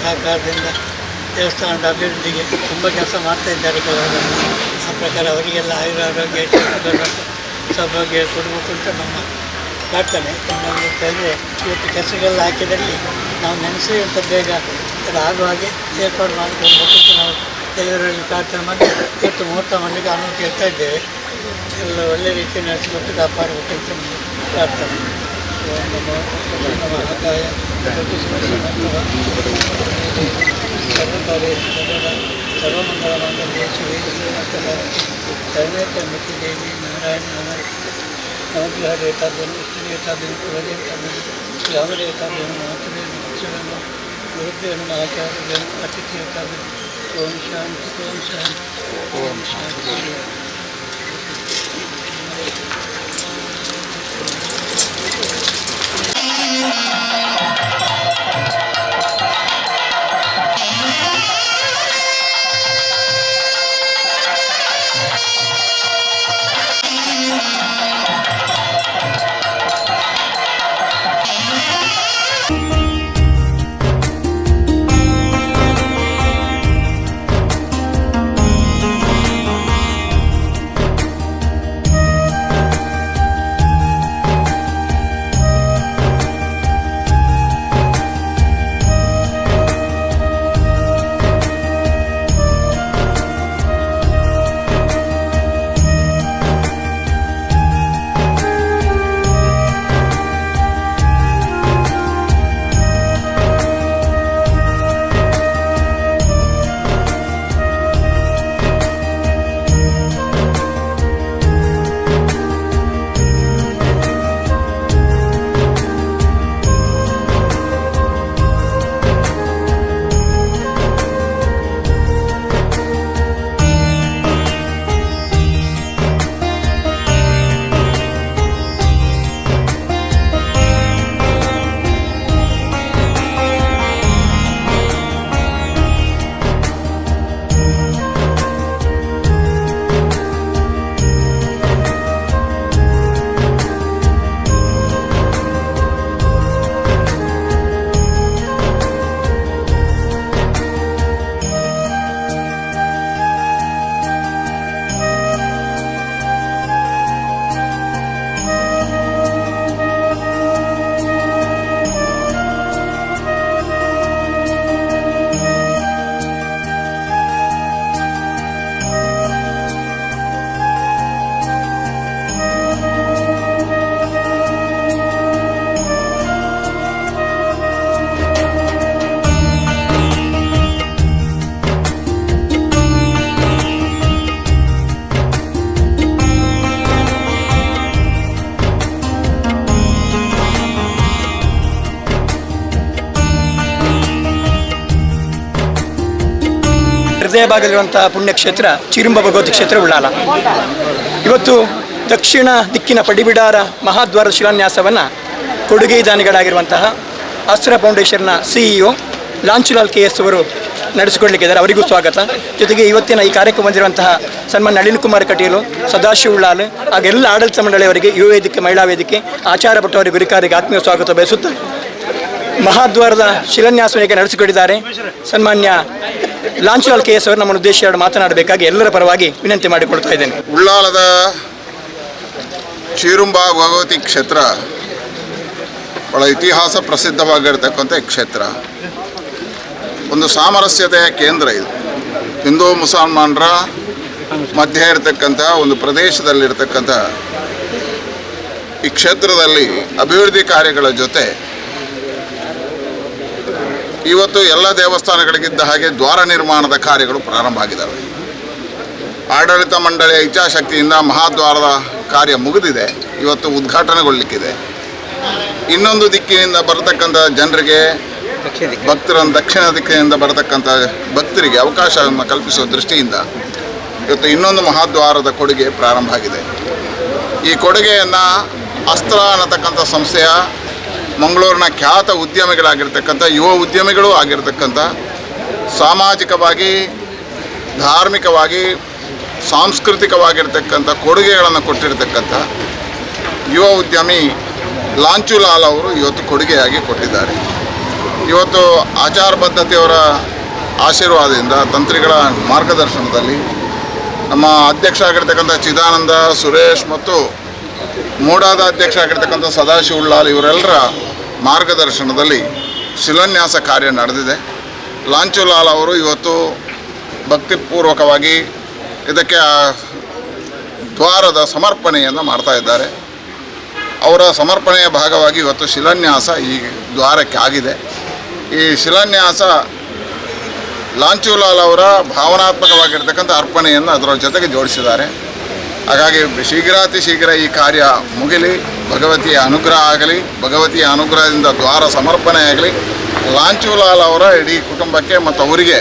ಸಹಕಾರದಿಂದ ದೇವಸ್ಥಾನದ ಅಭಿವೃದ್ಧಿಗೆ ತುಂಬ ಕೆಲಸ ಮಾಡ್ತಾ ಇದ್ದಾರೆ ಕೆಲವರು. ಆ ಪ್ರಕಾರ ಅವರಿಗೆಲ್ಲ ಆಯುರಾರೋಗ್ಯ ಸೌಭಾಗ್ಯ ಕೊಡಬೇಕು ಅಂತ ನಮ್ಮ ಪ್ರಾರ್ಥನೆ. ನಮಗೆ ಹೇಳಿದ್ರೆ ಇವತ್ತು ಕೆಸರೆಲ್ಲ ಹಾಕಿದಲ್ಲಿ ನಾವು ನೆನೆಸುವಂಥ ಬೇಗ ಅದು ಆಗುವ ಹಾಗೆ ಏರ್ಪಾಡು ಮಾಡಿಕೊಳ್ಬೇಕು ಅಂತ ನಾವು ದೇವರಲ್ಲಿ ಪ್ರಾರ್ಥನೆ ಮಾಡಿ ಇವತ್ತು ಮುಹೂರ್ತ ಮಾಡಲಿಕ್ಕೆ ಅನುಮತಿ ಹೇಳ್ತಾ ಇದ್ದೇವೆ. ಎಲ್ಲ ಒಳ್ಳೆಯ ರೀತಿ ನಡೆಸಿಕೊಟ್ಟು ಕಾಪಾಡಬೇಕು ಅಂತ ಪ್ರಾರ್ಥನೆ. ಮಹಾಕಾಯ ಸರ್ವಮಂಗಳ ಮಂಗಲ್ಯ ಶಿವೇ ಸರ್ವೇತ ಮಿತಿ ದೇವಿ ನಾರಾಯಣ ನವಗ್ರಹ ರೇತಾದೇನು ವಿಷ್ಣು ರೇತಾದೇನು ಕುಲದೇವತಾದೇನು ಶ್ಯಾಮರೇತಾದೇನು ಮಾತೃದೇನು ಅಕ್ಷರನ್ನು ಗುರುದೇವನು ಆಚಾರ್ಯದೇನು ಅತಿಥಿ ರೇತಾದೇನು. ಓಂ ಶಾಂತಿ ಓಂ ಶಾಂತಿ ಓಂ ಶಾಂತಿ. ಹೃದಯ ಭಾಗದಲ್ಲಿರುವಂಥ ಪುಣ್ಯಕ್ಷೇತ್ರ ಚಿರುಂಬ ಭಗವತಿ ಕ್ಷೇತ್ರ ಉಳ್ಳಾಲ. ಇವತ್ತು ದಕ್ಷಿಣ ದಿಕ್ಕಿನ ಪಡಿಬಿಡಾರ ಮಹಾದ್ವಾರದ ಶಿಲಾನ್ಯಾಸವನ್ನು ಕೊಡುಗೆ ದಾನಿಗಳಾಗಿರುವಂತಹ ಆಸ್ರಾ ಫೌಂಡೇಶನ್ನ CEO ಲಾಂಚುಲಾಲ್ KS ಅವರು ನಡೆಸಿಕೊಡ್ಲಿಕ್ಕಿದ್ದಾರೆ. ಅವರಿಗೂ ಸ್ವಾಗತ. ಜೊತೆಗೆ ಇವತ್ತಿನ ಈ ಕಾರ್ಯಕ್ರಮ ಬಂದಿರುವಂತಹ ಸನ್ಮಾನ್ಯ ನಳಿನ್ ಕುಮಾರ್ ಕಟೀಲು, ಸದಾಶಿವ ಉಳ್ಳಾಲ್ ಹಾಗೆಲ್ಲ ಆಡಳಿತ ಮಂಡಳಿಯವರಿಗೆ, ಯುವ ವೇದಿಕೆ, ಮಹಿಳಾ ವೇದಿಕೆ, ಆಚಾರ ಭಟ್ಟವರಿಗೆ, ಗುರಿಕಾರಿಗೆ ಆತ್ಮೀಯ ಸ್ವಾಗತ ಬಯಸುತ್ತಾ ಮಹಾದ್ವಾರದ ಶಿಲಾನ್ಯಾಸವನ್ನು ನಡೆಸಿಕೊಟ್ಟಿದ್ದಾರೆ ಸನ್ಮಾನ್ಯ ಲಾಂಚುಲಾಲ್ KS ಅವರು ನಮ್ಮನ್ನು ಉದ್ದೇಶ ಮಾತನಾಡಬೇಕಾಗಿ ಎಲ್ಲರ ಪರವಾಗಿ ವಿನಂತಿ ಮಾಡಿಕೊಳ್ತಾ ಇದ್ದೇನೆ. ಉಳ್ಳಾಲದ ಚಿರುಂಬ ಭಗವತಿ ಕ್ಷೇತ್ರ ಬಹಳ ಇತಿಹಾಸ ಪ್ರಸಿದ್ಧವಾಗಿರ್ತಕ್ಕಂಥ ಕ್ಷೇತ್ರ. ಒಂದು ಸಾಮರಸ್ಯತೆಯ ಕೇಂದ್ರ ಇದು. ಹಿಂದೂ ಮುಸಲ್ಮಾನರ ಮಧ್ಯೆ ಇರತಕ್ಕಂಥ ಒಂದು ಪ್ರದೇಶದಲ್ಲಿರ್ತಕ್ಕಂಥ ಈ ಕ್ಷೇತ್ರದಲ್ಲಿ ಅಭಿವೃದ್ಧಿ ಕಾರ್ಯಗಳ ಜೊತೆ ಇವತ್ತು ಎಲ್ಲ ದೇವಸ್ಥಾನಗಳಿಗಿದ್ದ ಹಾಗೆ ದ್ವಾರ ನಿರ್ಮಾಣದ ಕಾರ್ಯಗಳು ಪ್ರಾರಂಭ ಆಗಿದ್ದಾವೆ. ಆಡಳಿತ ಮಂಡಳಿಯ ಇಚ್ಛಾಶಕ್ತಿಯಿಂದ ಮಹಾದ್ವಾರದ ಕಾರ್ಯ ಮುಗಿದಿದೆ, ಇವತ್ತು ಉದ್ಘಾಟನೆಗೊಳ್ಳಲಿಕ್ಕಿದೆ. ಇನ್ನೊಂದು ದಿಕ್ಕಿನಿಂದ ಬರತಕ್ಕಂಥ ಜನರಿಗೆ, ದಕ್ಷಿಣ ದಿಕ್ಕಿನಿಂದ ಬರತಕ್ಕಂಥ ಭಕ್ತರಿಗೆ ಅವಕಾಶವನ್ನು ಕಲ್ಪಿಸುವ ದೃಷ್ಟಿಯಿಂದ ಇವತ್ತು ಇನ್ನೊಂದು ಮಹಾದ್ವಾರದ ಕೊಡುಗೆ ಪ್ರಾರಂಭ ಆಗಿದೆ. ಈ ಕೊಡುಗೆಯನ್ನು ಅಸ್ತ್ರ ಅನ್ನತಕ್ಕಂಥ ಸಂಸ್ಥೆಯ ಮಂಗಳೂರಿನ ಖ್ಯಾತ ಉದ್ಯಮಿಗಳಾಗಿರ್ತಕ್ಕಂಥ ಯುವ ಉದ್ಯಮಿಗಳು ಆಗಿರ್ತಕ್ಕಂಥ ಸಾಮಾಜಿಕವಾಗಿ, ಧಾರ್ಮಿಕವಾಗಿ, ಸಾಂಸ್ಕೃತಿಕವಾಗಿರ್ತಕ್ಕಂಥ ಕೊಡುಗೆಗಳನ್ನು ಕೊಟ್ಟಿರ್ತಕ್ಕಂಥ ಯುವ ಉದ್ಯಮಿ ಲಾಂಚುಲಾಲ್ ಅವರು ಇವತ್ತು ಕೊಡುಗೆಯಾಗಿ ಕೊಟ್ಟಿದ್ದಾರೆ. ಇವತ್ತು ಆಚಾರ ಪದ್ಧತಿಯವರ ಆಶೀರ್ವಾದದಿಂದ ತಂತ್ರಿಗಳ ಮಾರ್ಗದರ್ಶನದಲ್ಲಿ ನಮ್ಮ ಅಧ್ಯಕ್ಷ ಆಗಿರ್ತಕ್ಕಂಥ ಚಿದಾನಂದ ಸುರೇಶ್ ಮತ್ತು ಮೂಡಾದ ಅಧ್ಯಕ್ಷ ಆಗಿರ್ತಕ್ಕಂಥ ಸದಾಶಿವ ಉಳ್ಳಾಲ್ ಇವರೆಲ್ಲರ ಮಾರ್ಗದರ್ಶನದಲ್ಲಿ ಶಿಲಾನ್ಯಾಸ ಕಾರ್ಯ ನಡೆದಿದೆ. ಲಾಂಚುಲಾಲ್ ಅವರು ಇವತ್ತು ಭಕ್ತಿಪೂರ್ವಕವಾಗಿ ಇದಕ್ಕೆ ದ್ವಾರದ ಸಮರ್ಪಣೆಯನ್ನು ಮಾಡ್ತಾ ಇದ್ದಾರೆ. ಅವರ ಸಮರ್ಪಣೆಯ ಭಾಗವಾಗಿ ಇವತ್ತು ಶಿಲಾನ್ಯಾಸ ಈ ದ್ವಾರಕ್ಕೆ ಆಗಿದೆ. ಈ ಶಿಲಾನ್ಯಾಸ ಲಾಂಚುಲಾಲ್ ಅವರ ಭಾವನಾತ್ಮಕವಾಗಿರ್ತಕ್ಕಂಥ ಅರ್ಪಣೆಯನ್ನು ಅದರ ಜೊತೆಗೆ ಜೋಡಿಸಿದ್ದಾರೆ. ಹಾಗಾಗಿ ಶೀಘ್ರಾತಿ ಶೀಘ್ರ ಈ ಕಾರ್ಯ ಮುಗಿಲಿ, ಭಗವತಿಯ ಅನುಗ್ರಹ ಆಗಲಿ, ಭಗವತಿಯ ಅನುಗ್ರಹದಿಂದ ದ್ವಾರ ಸಮರ್ಪಣೆ ಆಗಲಿ, ಲಾಂಚುಲಾಲ್ ಅವರ ಇಡೀ ಕುಟುಂಬಕ್ಕೆ ಮತ್ತು ಅವರಿಗೆ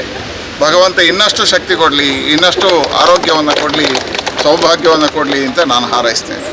ಭಗವಂತ ಇನ್ನಷ್ಟು ಶಕ್ತಿ ಕೊಡಲಿ, ಇನ್ನಷ್ಟು ಆರೋಗ್ಯವನ್ನು ಕೊಡಲಿ, ಸೌಭಾಗ್ಯವನ್ನು ಕೊಡಲಿ ಅಂತ ನಾನು ಹಾರೈಸ್ತೇನೆ.